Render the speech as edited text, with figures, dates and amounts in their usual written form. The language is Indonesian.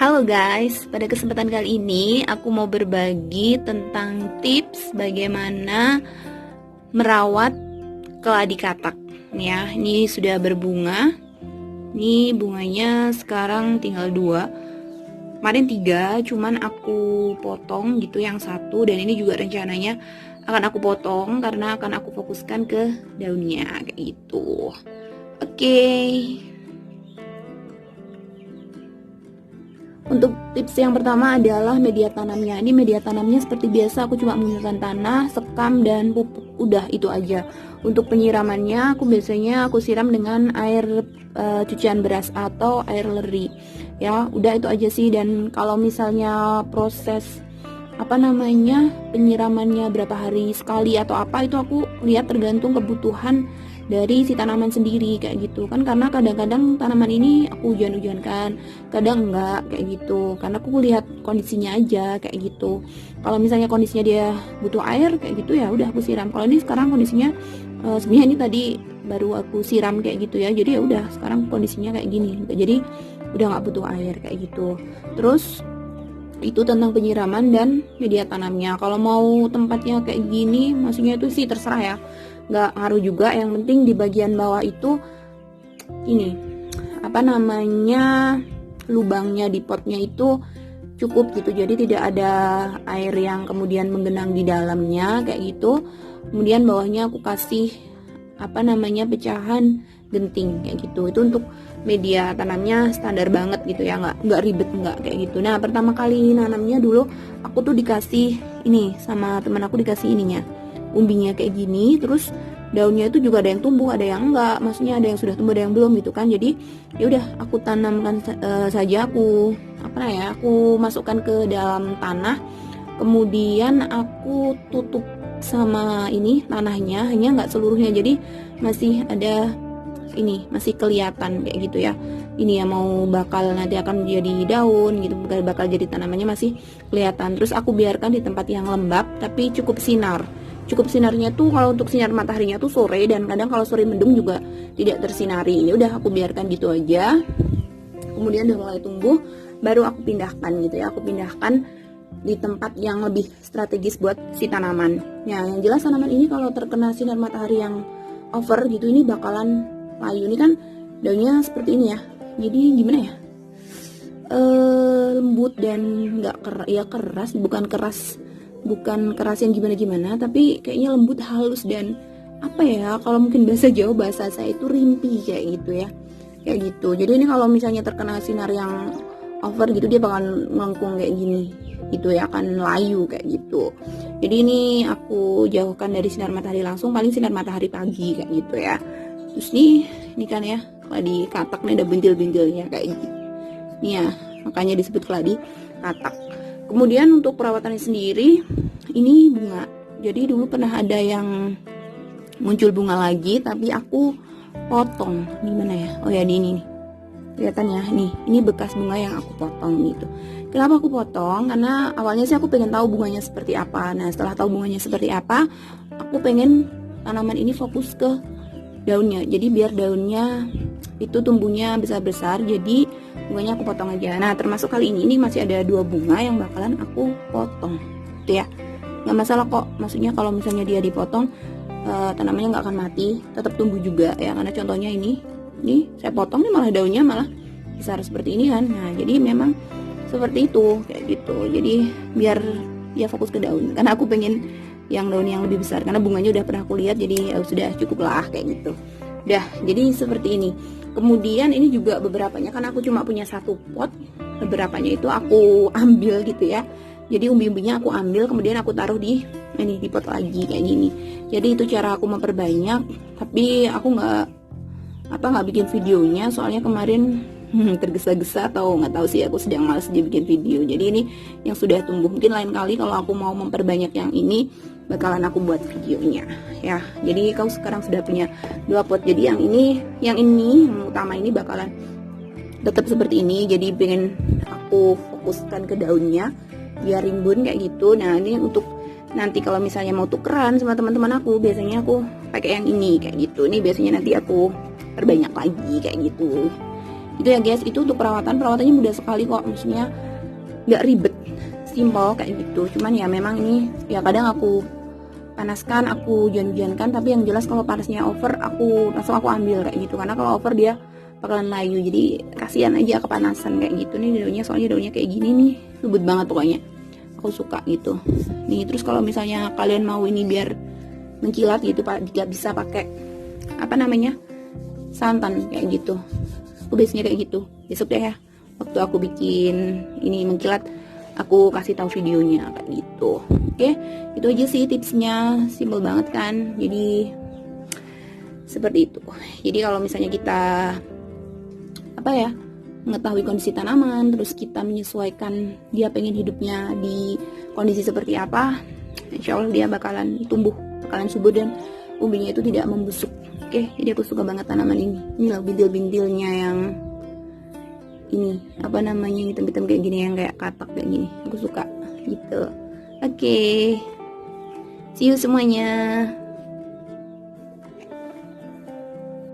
Halo guys, pada kesempatan kali ini aku mau berbagi tentang tips bagaimana merawat keladi katak. Nih ya, ini sudah berbunga. Ini bunganya sekarang tinggal 2. Kemarin 3, cuman aku potong gitu yang satu, dan ini juga rencananya akan aku potong karena akan aku fokuskan ke daunnya kayak gitu. Oke. Untuk tips yang pertama adalah media tanamnya. Ini media tanamnya seperti biasa, aku cuma menggunakan tanah, sekam, dan pupuk. Udah itu aja. Untuk penyiramannya aku biasanya siram dengan air cucian beras atau air leri. Ya, udah itu aja sih. Dan kalau misalnya proses penyiramannya berapa hari sekali atau apa, itu aku lihat tergantung kebutuhan dari si tanaman sendiri kayak gitu kan, karena kadang-kadang tanaman ini aku hujan-hujankan, kadang enggak kayak gitu, karena aku lihat kondisinya aja kayak gitu. Kalau misalnya kondisinya dia butuh air kayak gitu, ya udah aku siram. Kalau ini sekarang kondisinya sebenarnya ini tadi baru aku siram kayak gitu ya, jadi ya udah sekarang kondisinya kayak gini, jadi udah nggak butuh air kayak gitu. Terus itu tentang penyiraman dan media tanamnya. Kalau mau tempatnya kayak gini, maksudnya itu sih terserah ya, nggak ngaruh juga. Yang penting di bagian bawah itu ini lubangnya di potnya itu cukup gitu, jadi tidak ada air yang kemudian menggenang di dalamnya kayak gitu. Kemudian bawahnya aku kasih pecahan genting kayak gitu. Itu untuk media tanamnya standar banget gitu ya, nggak ribet nggak kayak gitu. Nah, pertama kali nanamnya dulu aku tuh dikasih ini sama teman aku, dikasih ininya umbinya kayak gini. Terus daunnya itu juga ada yang tumbuh, ada yang enggak, maksudnya ada yang sudah tumbuh, ada yang belum gitu kan. Jadi ya udah aku tanamkan saja, aku masukkan ke dalam tanah, kemudian aku tutup sama ini tanahnya, hanya nggak seluruhnya, jadi masih ada ini, masih kelihatan kayak gitu ya. Ini ya mau bakal nanti akan jadi daun gitu, bakal jadi tanamannya masih kelihatan. Terus aku biarkan di tempat yang lembab tapi cukup sinar. Cukup sinarnya tuh kalau untuk sinar mataharinya tuh sore, dan kadang kalau sore mendung juga tidak tersinari. Ya udah aku biarkan gitu aja. Kemudian udah mulai tumbuh, baru aku pindahkan gitu ya. Aku pindahkan di tempat yang lebih strategis buat si tanaman. Ya, yang jelas tanaman ini kalau terkena sinar matahari yang over gitu, ini bakalan layu. Ini kan daunnya seperti ini ya. Jadi gimana ya? Lembut dan nggak keras, bukan keras yang gimana-gimana, tapi kayaknya lembut, halus, dan kalau mungkin bahasa Jawa, bahasa saya itu rimpi kayak gitu ya. Kayak gitu. Jadi ini kalau misalnya terkena sinar yang over gitu, dia bakal melengkung kayak gini gitu ya, akan layu kayak gitu. Jadi ini aku jauhkan dari sinar matahari langsung, paling sinar matahari pagi kayak gitu ya. Terus ini kan ya, keladi katak nih ada bintil-bintilnya kayak gitu. Nih ya, makanya disebut keladi katak. Kemudian untuk perawatannya sendiri, ini bunga. Jadi dulu pernah ada yang muncul bunga lagi, tapi aku potong. Di mana ya? Oh ya, di ini nih. Kelihatan ya, ini bekas bunga yang aku potong gitu. Kenapa aku potong? Karena awalnya sih aku pengen tahu bunganya seperti apa. Nah, setelah tahu bunganya seperti apa, aku pengen tanaman ini fokus ke daunnya. Jadi biar daunnya itu tumbuhnya besar-besar, jadi bunganya aku potong aja. Nah, termasuk kali ini masih ada 2 bunga yang bakalan aku potong gitu ya. Nggak masalah kok, maksudnya kalau misalnya dia dipotong, tanamannya nggak akan mati, tetap tumbuh juga ya. Karena contohnya ini saya potong nih, malah daunnya malah besar seperti ini kan. Nah, jadi memang seperti itu kayak gitu. Jadi biar dia fokus ke daun, karena aku pengen yang daun yang lebih besar, karena bunganya udah pernah aku lihat, jadi sudah cukup lah kayak gitu. Udah, jadi seperti ini. Kemudian ini juga beberapanya, kan aku cuma punya 1 pot, beberapanya itu aku ambil gitu ya. Jadi umbi-umbinya aku ambil, kemudian aku taruh di pot lagi kayak gini. Jadi itu cara aku memperbanyak, tapi aku nggak bikin videonya, soalnya kemarin tergesa-gesa, atau nggak tahu sih, aku sedang malas aja bikin video. Jadi ini yang sudah tumbuh, mungkin lain kali kalau aku mau memperbanyak yang ini bakalan aku buat videonya ya. Jadi kau sekarang sudah punya 2 pot. Jadi yang utama ini bakalan tetap seperti ini. Jadi pengen aku fokuskan ke daunnya biar rimbun kayak gitu. Nah, ini untuk nanti kalau misalnya mau tukeran sama teman-teman aku, biasanya aku pakai yang ini kayak gitu. Ini biasanya nanti aku perbanyak lagi kayak gitu. Itu ya guys, itu untuk perawatannya mudah sekali kok, maksudnya nggak ribet, simple kayak gitu. Cuman ya memang ini ya kadang aku panaskan, aku hujan-hujankan, tapi yang jelas kalau panasnya over aku langsung aku ambil kayak gitu, karena kalau over dia bakalan layu, jadi kasihan aja kepanasan kayak gitu. Nih daunnya, soalnya daunnya kayak gini nih, lembut banget pokoknya, aku suka gitu nih. Terus kalau misalnya kalian mau ini biar mengkilat gitu pak, juga bisa pakai apa namanya, santan kayak gitu. Aku biasanya kayak gitu. Besok deh ya, waktu aku bikin ini mengkilat, aku kasih tahu videonya kayak gitu. Oke, itu aja sih tipsnya, simple banget kan. Jadi seperti itu. Jadi kalau misalnya kita apa ya, mengetahui kondisi tanaman, terus kita menyesuaikan dia pengen hidupnya di kondisi seperti apa, insya Allah dia bakalan tumbuh, bakalan subur dan umbinya itu tidak membusuk. Oke, jadi aku suka banget tanaman ini. Ini loh bintil-bintilnya yang ini apa namanya, hitam-hitam kayak gini, yang kayak katak kayak gini, aku suka gitu. Oke, see you semuanya.